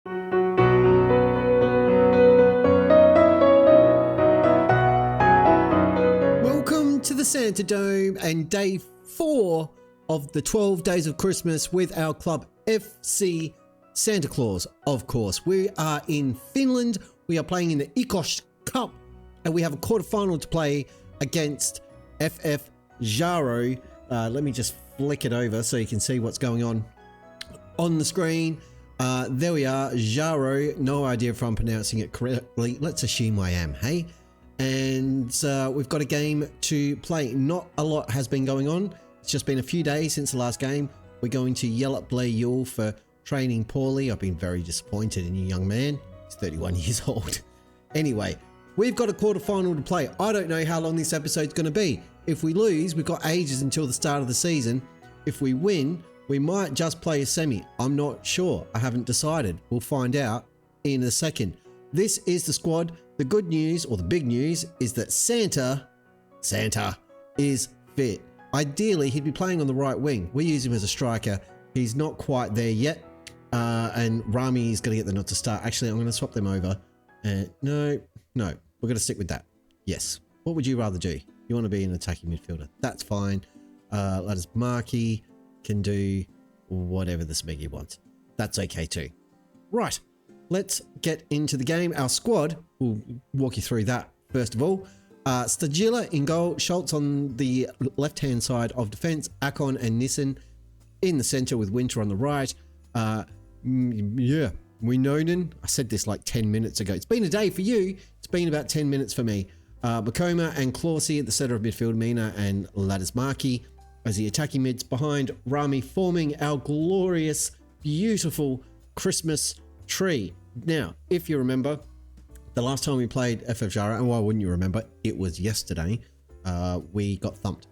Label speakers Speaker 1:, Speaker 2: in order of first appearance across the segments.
Speaker 1: Welcome to the Santa Dome and day 4 of the 12 days of Christmas with our club FC Santa Claus, of course. We are in Finland. We are playing in the Ykkös Cup and we have a quarterfinal to play against FF Jaro. Let me just flick it over so you can see what's going on the screen. There we are, Jaro. No idea if I'm pronouncing it correctly. Let's assume I am, hey? And we've got a game to play. Not a lot has been going on. It's just been a few days since the last game. We're going to yell at Blair Yule for training poorly. I've been very disappointed in you, young man. He's 31 years old. Anyway, we've got a quarterfinal to play. I don't know how long this episode's going to be. If we lose, we've got ages until the start of the season. If we win, we might just play a semi. I'm not sure. I haven't decided. We'll find out in a second. This is the squad. The good news, or the big news, is that Santa is fit. Ideally, he'd be playing on the right wing. We use him as a striker. He's not quite there yet. And Rami's going to get the nod to start. Actually, I'm going to swap them over. No, we're going to stick with that. Yes. What would you rather do? You want to be an attacking midfielder. That's fine. Let us Marky can do whatever the Smiggy wants. That's okay too. Right. Let's get into the game. Our squad, we'll walk you through that first of all. Stajila in goal, Schultz on the left-hand side of defense, Akon and Nissen in the center with Winter on the right. Winonen, I said this like 10 minutes ago. It's been a day for you. It's been about 10 minutes for me. Bakoma and Clausey at the center of midfield, Mina and Ladismarki as the attacking mids behind Rami, forming our glorious, beautiful Christmas tree. Now, if you remember, the last time we played FF Jara, and why wouldn't you remember, it was yesterday, we got thumped.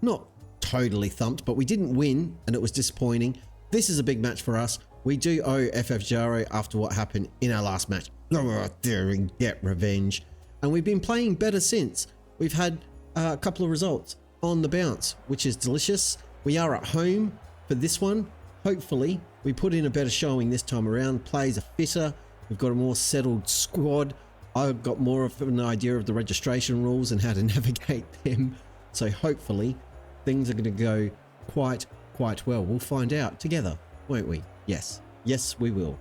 Speaker 1: Not totally thumped, but we didn't win, and it was disappointing. This is a big match for us. We do owe FF Jaro after what happened in our last match. Get revenge. And we've been playing better since. We've had a couple of results on the bounce, which is delicious. We are at home for this one. Hopefully, we put in a better showing this time around. Players are fitter. We've got a more settled squad. I've got more of an idea of the registration rules and how to navigate them. So hopefully, things are going to go quite well. We'll find out together, won't we? Yes, we will.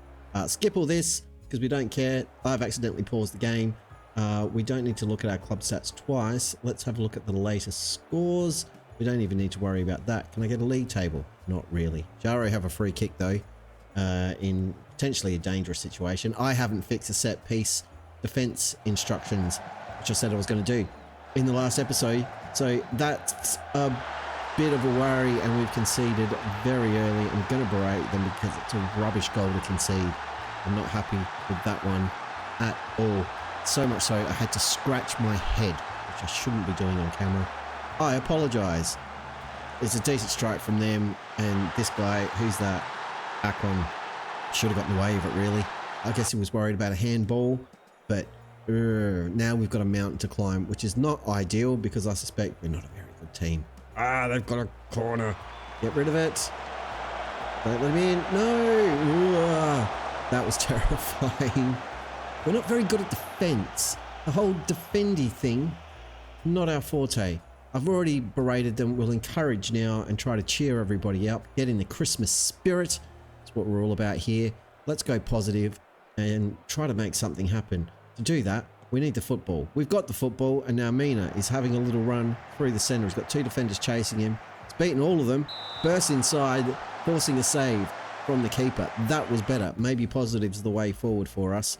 Speaker 1: Skip all this because we don't care. I've accidentally paused the game. We don't need to look at our club stats twice. Let's have a look at the latest scores. We don't even need to worry about that. Can I get a league table? Not really. Jaro have a free kick though, in potentially a dangerous situation. I haven't fixed the set piece defense instructions, which I said I was going to do in the last episode. So that's a bit of a worry, and we've conceded very early. I'm going to berate them because it's a rubbish goal to concede. I'm not happy with that one at all. So much so I had to scratch my head, which I shouldn't be doing on camera. I apologise. It's a decent strike from them, and this guy, who's that? Akon, should have gotten away with it really. I guess he was worried about a handball, but now we've got a mountain to climb, which is not ideal because I suspect we're not a very good team. They've got a corner. Get rid of it. Don't let him in. No. That was terrifying. We're not very good at defense. The whole defendy thing, not our forte. I've already berated them. We'll encourage now and try to cheer everybody up. Get in the Christmas spirit. That's what we're all about here. Let's go positive and try to make something happen. To do that, we need the football. We've got the football, and now Mina is having a little run through the center. He's got 2 defenders chasing him. He's beaten all of them. Bursts inside, forcing a save from the keeper. That was better. Maybe positive's the way forward for us.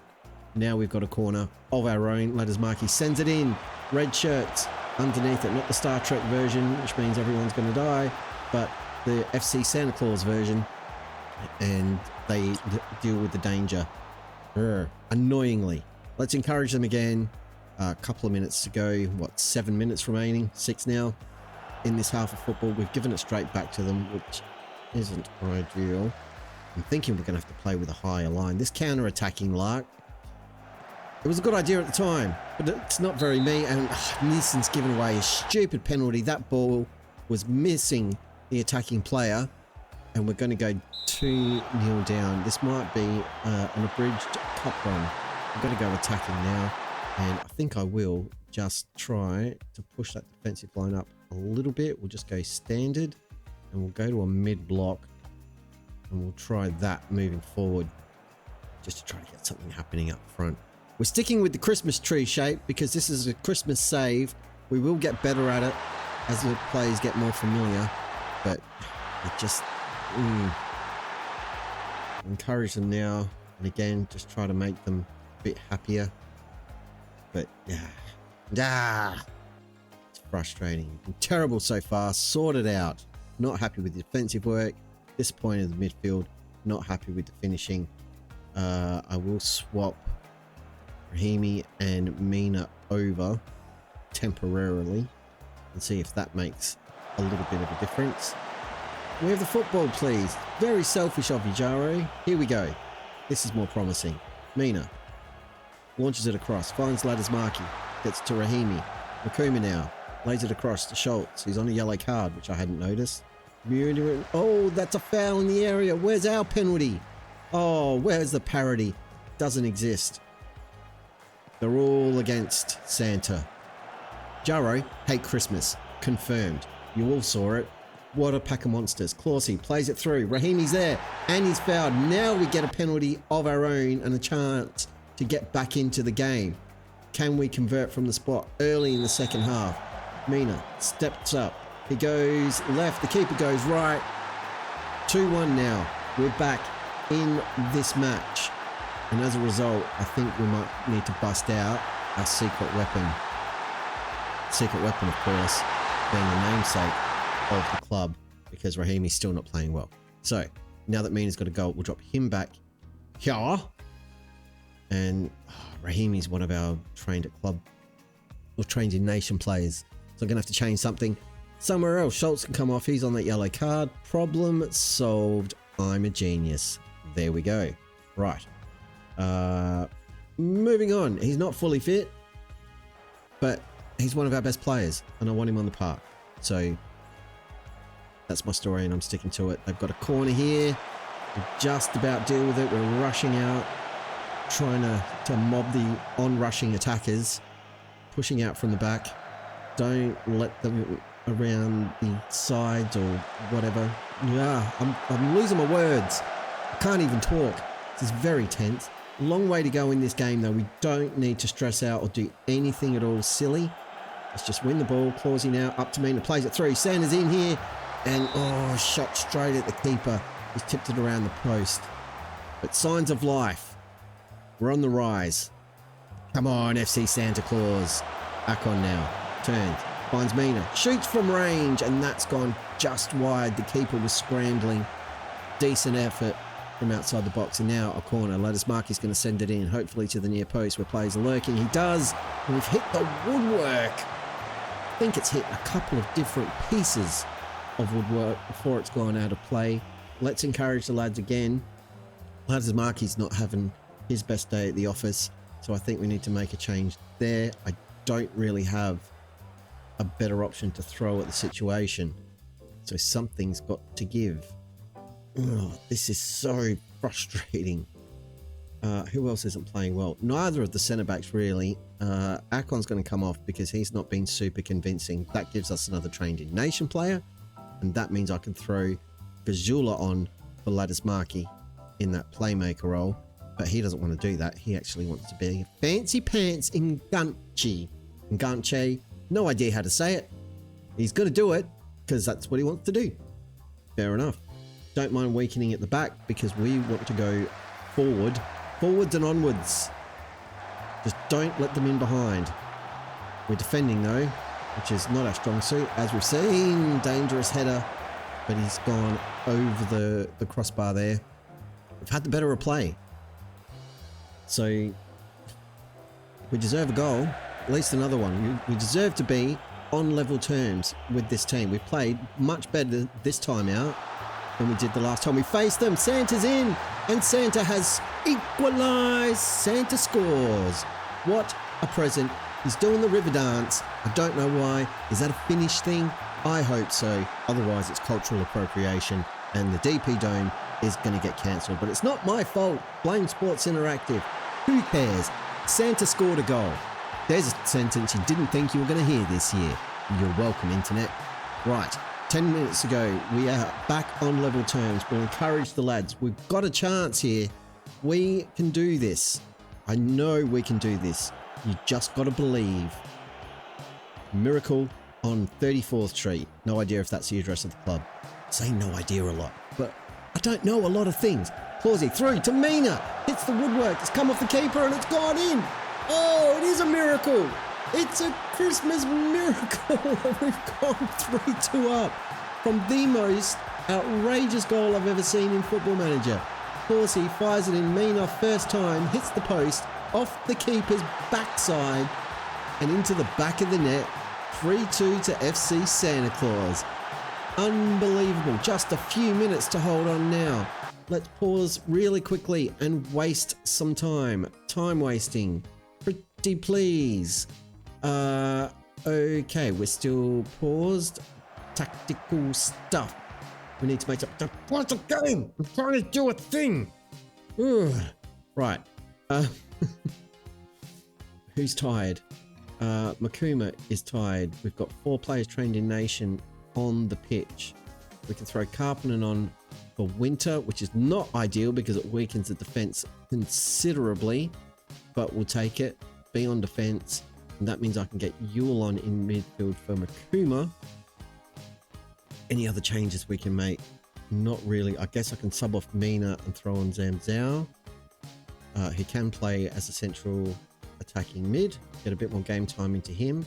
Speaker 1: Now we've got a corner of our own. Ladismarki sends it in. Red shirts underneath it. Not the Star Trek version, which means everyone's going to die, but the FC Santa Claus version. And they deal with the danger. Annoyingly. Let's encourage them again. A couple of minutes to go. What, 7 minutes remaining? 6 now in this half of football. We've given it straight back to them, which isn't ideal. I'm thinking we're going to have to play with a higher line. This counter-attacking lark, it was a good idea at the time, but it's not very me. And Nissen's given away a stupid penalty. That ball was missing the attacking player. and we're going to go 2-0 down. This might be an abridged cup run. I'm going to go attacking now, and I think I will just try to push that defensive line up a little bit. We'll just go standard, and we'll go to a mid block, and we'll try that moving forward, just to try to get something happening up front. We're sticking with the Christmas tree shape because this is a Christmas save. We will get better at it as the players get more familiar, but it just encourage them now, and again, just try to make them a bit happier. But it's frustrating. Been terrible so far. Sorted out. Not happy with the defensive work. Disappointed in the midfield. Not happy with the finishing. I will swap Rahimi and Mina over temporarily and see if that makes a little bit of a difference. We have the football, please. Very selfish of you, Jaro. Here we go. This is more promising. Mina launches it across, finds Ladismarki, gets to Rahimi. Makuma now lays it across to Schultz, who's on a yellow card, which I hadn't noticed. Oh, that's a foul in the area. Where's our penalty? Oh, where's the parity? Doesn't exist. They're all against Santa. Jaro, hate Christmas. Confirmed. You all saw it. What a pack of monsters. Clausey plays it through. Rahimi's there, and he's fouled. Now we get a penalty of our own and a chance to get back into the game. Can we convert from the spot early in the second half? Mina steps up. He goes left. The keeper goes right. 2-1 now. We're back in this match. And as a result, I think we might need to bust out our secret weapon. Secret weapon, of course, being the namesake of the club, because Rahimi's still not playing well. So now that Mina's got a goal, we'll drop him back here. And Rahimi's one of our trained at club or trained in nation players. So I'm going to have to change something somewhere else. Schultz can come off. He's on that yellow card. Problem solved. I'm a genius. There we go. Right. Moving on. He's not fully fit, but he's one of our best players, and I want him on the park. So that's my story, and I'm sticking to it. They've got a corner here. We just about deal with it. We're rushing out, trying to mob the on-rushing attackers, pushing out from the back. Don't let them around the sides or whatever. Yeah, I'm losing my words. I can't even talk. This is very tense. Long way to go in this game, though. We don't need to stress out or do anything at all silly. Let's just win the ball. Clausey now up to Mina, plays it through. Sanders in here, and shot straight at the keeper. He's tipped it around the post. But signs of life. We're on the rise. Come on, FC Santa Claus. Akon now turns, finds Mina, shoots from range, and that's gone just wide. The keeper was scrambling. Decent effort from outside the box, and now a corner. Ladismarki's going to send it in, hopefully to the near post where players are lurking. He does, and we've hit the woodwork. I think it's hit a couple of different pieces of woodwork before it's gone out of play. Let's encourage the lads again. Ladismarki's not having his best day at the office, so I think we need to make a change there. I don't really have a better option to throw at the situation, so something's got to give. Oh, this is so frustrating. Who else isn't playing well? Neither of the centre backs really. Akon's going to come off because he's not been super convincing. That gives us another trained in nation player, and that means I can throw Gazula on for Ladismarki in that playmaker role, but he doesn't want to do that. He actually wants to be fancy pants Nganche. Nganche, no idea how to say it. He's going to do it because that's what he wants to do. Fair enough. Don't mind weakening at the back because we want to go forwards and onwards. Just don't let them in behind. We're defending though, which is not our strong suit, as we've seen. Dangerous header, but he's gone over the crossbar there. We've had the better of play, so we deserve a goal, at least another one. We deserve to be on level terms with this team. We've played much better this time out than we did the last time we faced them. Santa's in, and Santa has equalised. Santa scores. What a present. He's doing the river dance. I don't know why. Is that a Finnish thing? I hope so. Otherwise, it's cultural appropriation. and the DP Dome is going to get cancelled. But it's not my fault. Blame Sports Interactive. Who cares? Santa scored a goal. There's a sentence you didn't think you were going to hear this year. You're welcome, Internet. Right, 10 minutes ago, we are back on level terms. We'll encourage the lads. We've got a chance here. We can do this. I know we can do this. You just got to believe. Miracle on 34th Street. No idea if that's the address of the club. Say no idea a lot, but I don't know a lot of things. Clausey through to Mina. Hits the woodwork. It's come off the keeper and it's gone in. Oh, it is a miracle. It's a Christmas miracle. We've gone 3-2 up from the most outrageous goal I've ever seen in Football Manager. Clausey fires it in. Mina first time hits the post off the keeper's backside and into the back of the net. 3-2 to FC Santa Claus. Unbelievable. Just a few minutes to hold on now. Let's pause really quickly and waste some time. Time wasting. Pretty please. Okay, we're still paused. Tactical stuff. We need to make up. What's a game? I'm trying to do a thing. Ugh. Right. Who's tired? Makuma is tired. We've got 4 players trained in Nation on the pitch. We can throw Karpinen on for Winter, which is not ideal because it weakens the defense considerably, but we'll take it. Be on defense, and that means I can get Yule on in midfield for Makuma. Any other changes we can make? Not really. I guess I can sub off Mina and throw on Zamzao. He can play as a central attacking mid. Get a bit more game time into him.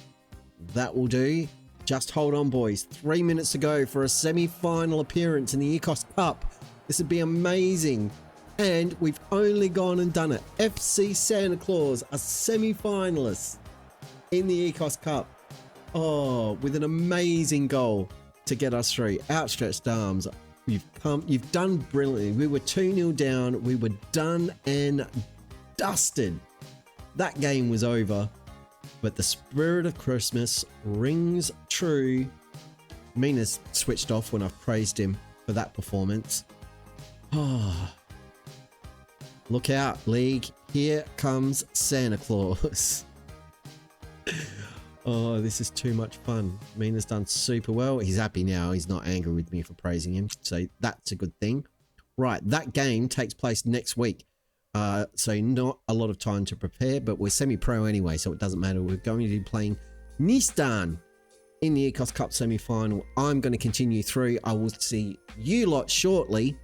Speaker 1: That will do. Just hold on, boys. 3 minutes to go for a semi-final appearance in the Ykkös Cup. This would be amazing. And we've only gone and done it. FC Santa Claus are semi-finalists in the Ykkös Cup. Oh, with an amazing goal to get us through. Outstretched arms. You've done brilliantly. We were 2-0 down. We were done and dusted. That game was over. But the spirit of Christmas rings true. Mina's switched off when I've praised him for that performance. Oh, look out, League. Here comes Santa Claus. Oh, this is too much fun. Mina's done super well. He's happy now. He's not angry with me for praising him. So that's a good thing. Right, that game takes place next week. So not a lot of time to prepare, but we're semi-pro anyway, so it doesn't matter. We're going to be playing Nistan in the Ykkös Cup semi-final. I'm going to continue through. I will see you lot shortly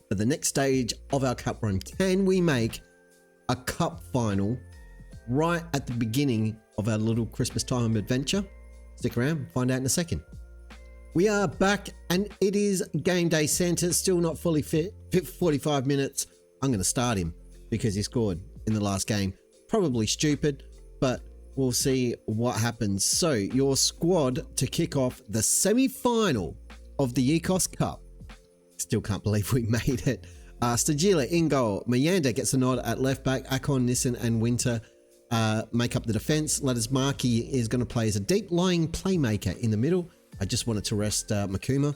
Speaker 1: for the next stage of our cup run. Can we make a cup final right at the beginning of our little Christmas time adventure? Stick around, find out in a second. We are back and it is game day. Santa's still not fully fit for 45 minutes. I'm going to start him because he scored in the last game. Probably stupid, but we'll see what happens. So your squad to kick off the semi-final of the Ykkös Cup. Still can't believe we made it. Stajila in goal. Mayanda gets a nod at left back. Akon, Nissen and Winter make up the defense. Ladismarki is going to play as a deep-lying playmaker in the middle. I just wanted to rest Makuma.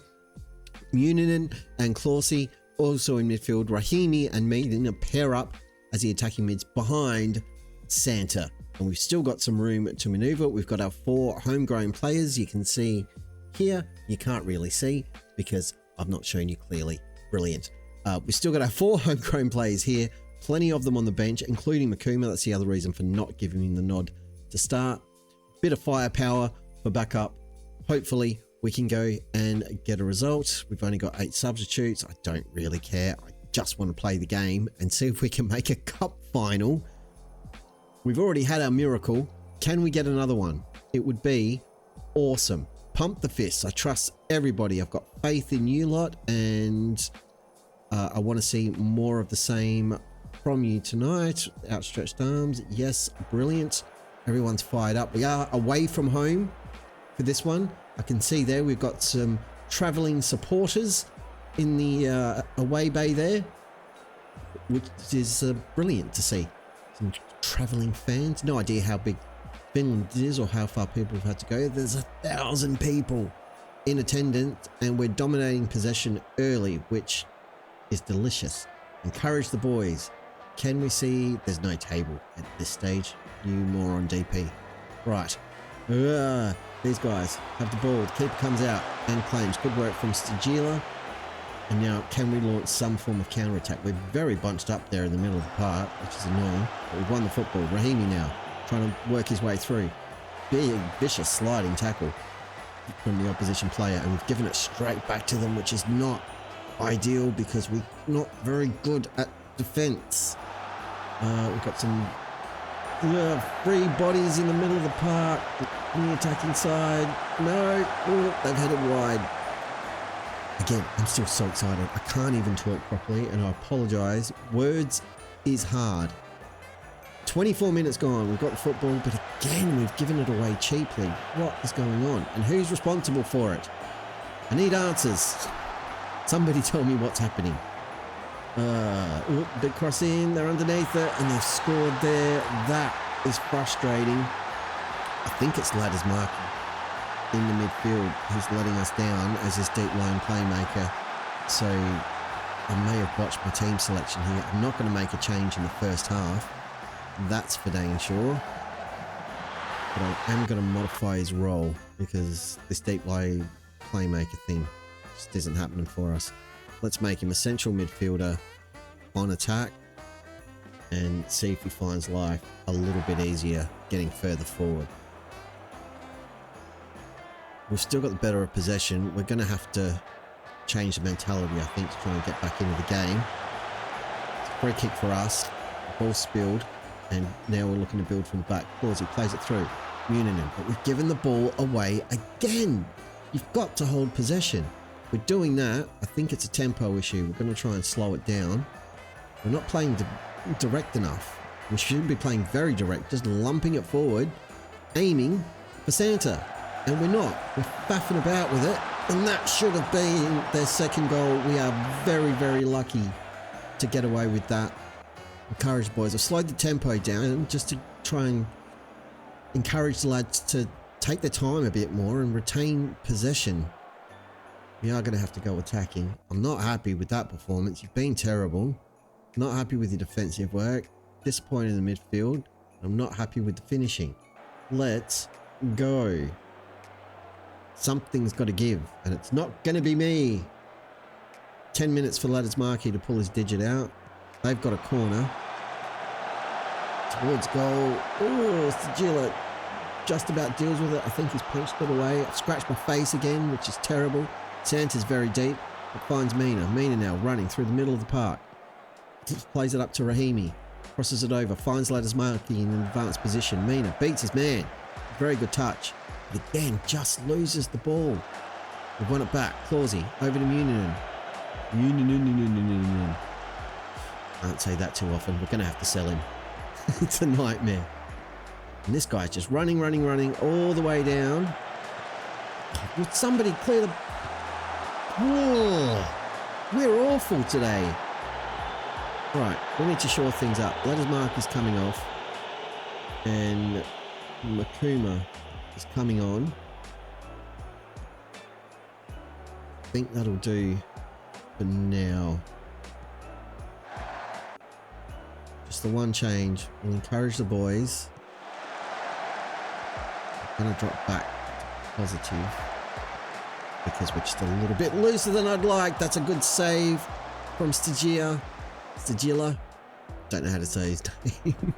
Speaker 1: Muninen and Clausey also in midfield. Rahimi and Maiden pair up as the attacking mids behind Santa. And we've still got some room to maneuver. We've got our 4 homegrown players. You can see here. You can't really see because I've not shown you clearly. Brilliant. We've still got our 4 homegrown players here. Plenty of them on the bench, including Makuma. That's the other reason for not giving him the nod to start. Bit of firepower for backup. Hopefully we can go and get a result. We've only got 8 substitutes. I don't really care. I just want to play the game and see if we can make a cup final. We've already had our miracle. Can we get another one? It would be awesome. Pump the fists. I trust everybody. I've got faith in you lot, and I want to see more of the same from you tonight. Outstretched arms. Yes, brilliant. Everyone's fired up. We are away from home for this one. I can see there we've got some traveling supporters in the away bay there, which is brilliant to see. Some traveling fans. No idea how big Finland is or how far people have had to go. There's 1,000 people in attendance, and we're dominating possession early, which is delicious. Encourage the boys. Can we see? There's no table at this stage. You moron DP. Right. These guys have the ball. The keeper comes out and claims. Good work from Stigila. And now, can we launch some form of counter-attack? We're very bunched up there in the middle of the park, which is annoying. But we've won the football. Rahimi now, trying to work his way through. Big, vicious sliding tackle from the opposition player. And we've given it straight back to them, which is not ideal because we're not very good at defence. We've got some free bodies in the middle of the park. On the attacking side. No. They've had it wide. Again, I'm still so excited. I can't even talk properly, and I apologise. Words is hard. 24 minutes gone. We've got the football, but again, we've given it away cheaply. What is going on? And who's responsible for it? I need answers. Somebody tell me what's happening. Big cross in. They're underneath it, and they've scored there. That is frustrating. I think it's Ladders Markey in the midfield who's letting us down as his deep line playmaker. So I may have botched my team selection here. I'm not going to make a change in the first half. That's for dang sure. But I am going to modify his role because this deep line playmaker thing just isn't happening for us. Let's make him a central midfielder on attack and see if he finds life a little bit easier getting further forward. We've still got the better of possession. We're going to have to change the mentality, I think, to try and get back into the game. It's a free kick for us. The ball spilled, and now we're looking to build from the back. Clausey plays it through. Muninen, but we've given the ball away again. You've got to hold possession. We're doing that. I think it's a tempo issue. We're going to try and slow it down. We're not playing direct enough. We should be playing very direct, just lumping it forward, aiming for Santa. And we're not. We're faffing about with it. And that should have been their second goal. We are very, very lucky to get away with that. Encourage the boys. I've slowed the tempo down just to try and encourage the lads to take their time a bit more and retain possession. We are going to have to go attacking. I'm not happy with that performance. You've been terrible. Not happy with your defensive work. Disappointed in the midfield. I'm not happy with the finishing. Let's go. Something's got to give, and it's not going to be me. 10 minutes for Ladders Markey to pull his digit out. They've got a corner. Towards goal. Oh, Stigila just about deals with it. I think he's punched it away. I've scratched my face again, which is terrible. Santa's very deep. It finds Mina. Mina now running through the middle of the park. Just plays it up to Rahimi. Crosses it over. Finds Ladders Markey in an advanced position. Mina beats his man. Very good touch. But again, just loses the ball. We've won it back. Clausey over to Muninen. Muninen. I don't say that too often. We're going to have to sell him. It's a nightmare. And this guy's just running all the way down. Would somebody clear the... Whoa. We're awful today. Right, we need to shore things up. Ladders Mark is coming off. And Makuma is coming on. I think that'll do for now. Just the one change. We'll encourage the boys. I'm going to drop back positive because we're just a little bit looser than I'd like. That's a good save from Stigila. Don't know how to say his name.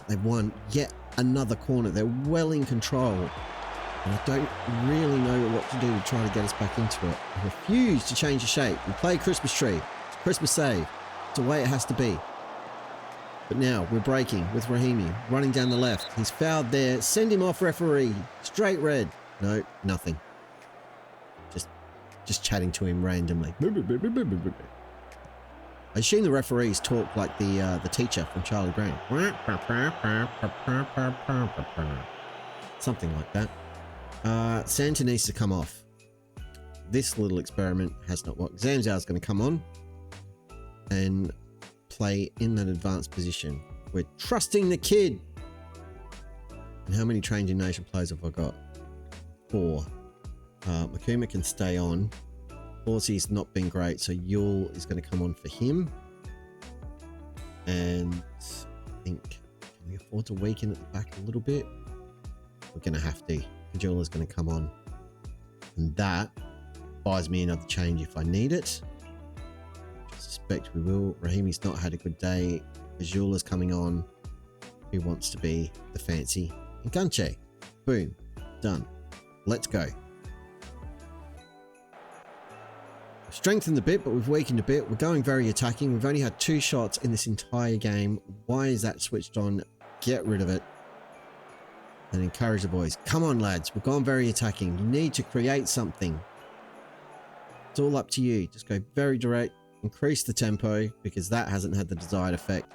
Speaker 1: They've won yet another corner. They're well in control. And I don't really know what to do to try to get us back into it. I refuse to change the shape. We play Christmas tree. It's Christmas save. It's the way it has to be. But now we're breaking with Rahimi running down the left. He's fouled there. Send him off, referee. Straight red. No, nothing. Just chatting to him randomly. I assume the referees talk like the teacher from Charlie Brown. Something like that. Santa needs to come off. This little experiment has not worked. Zamzow's going to come on and play in that advanced position. We're trusting the kid. And how many trained in nation players have I got? 4. Makuma can stay on. Horsey's not been great, so Yule is going to come on for him. And I think, can we afford to weaken at the back a little bit? We're going to have to. Kajula's going to come on. And that buys me another change if I need it. I suspect we will. Rahimi's not had a good day. Kajula's coming on. Who wants to be the fancy? And Gunche. Boom. Done. Let's go. We've strengthened a bit, but we've weakened a bit. We're going very attacking. We've only had 2 shots in this entire game. Why is that switched on? Get rid of it. And encourage the boys. Come on, lads. We've gone very attacking. You need to create something. It's all up to you. Just go very direct. Increase the tempo, because that hasn't had the desired effect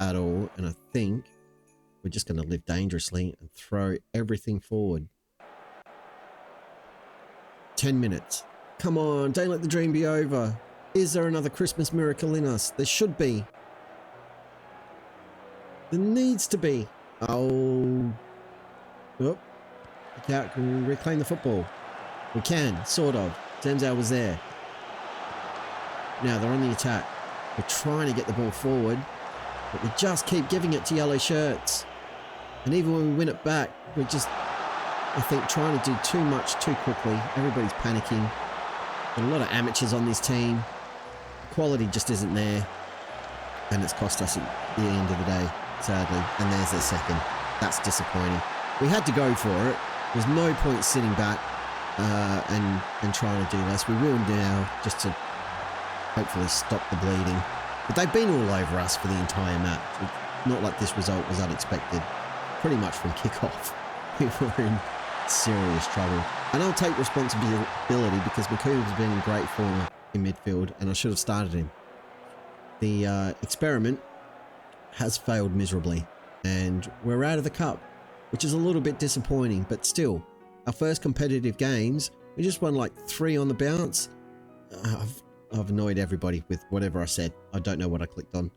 Speaker 1: at all. And I think we're just going to live dangerously and throw everything forward. 10 minutes. Come on, don't let the dream be over. Is there another Christmas miracle in us? There should be. There needs to be. Oh. Oh. Can we reclaim the football? We can, sort of. Denzel was there. Now they're on the attack. We're trying to get the ball forward, but we just keep giving it to yellow shirts. And even when we win it back, we're just, I think, trying to do too much too quickly. Everybody's panicking. Got a lot of amateurs on this team. The quality just isn't there. And it's cost us at the end of the day, sadly. And there's their second. That's disappointing. We had to go for it. There's no point sitting back and trying to do less. We will now, just to hopefully stop the bleeding. But they've been all over us for the entire match. It's not like this result was unexpected. Pretty much from kickoff, we were in serious trouble. And I'll take responsibility because Makuba's been in great form in midfield and I should have started him. The experiment has failed miserably and we're out of the cup, which is a little bit disappointing, but still, our first competitive games, we just won like 3 on the bounce. I've annoyed everybody with whatever I said. I don't know what I clicked on,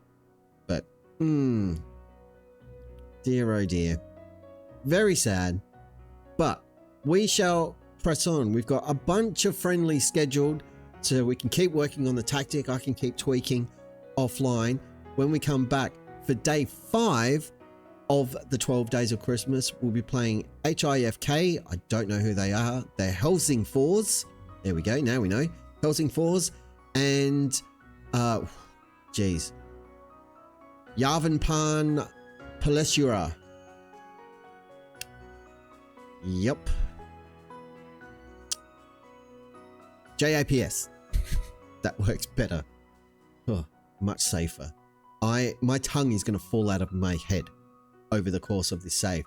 Speaker 1: but dear oh dear. Very sad, but we shall press on. We've got a bunch of friendlies scheduled so we can keep working on the tactic. I can keep tweaking offline. When we come back for day 5 of the 12 days of Christmas, we'll be playing HIFK. I don't know who they are. They're Helsingfors. There we go. Now we know. Helsingfors and geez, Yavanpan Palesura. Yep. JAPS. That works better. Oh, much safer. My tongue is going to fall out of my head over the course of this save.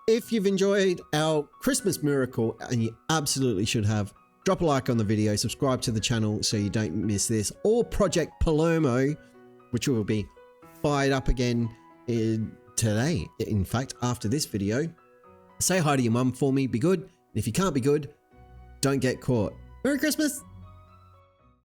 Speaker 1: If you've enjoyed our Christmas miracle, and you absolutely should have, drop a like on the video, subscribe to the channel so you don't miss this, or Project Palermo, which will be fired up again today. In fact, after this video, say hi to your mum for me, be good. And if you can't be good, don't get caught. Merry Christmas!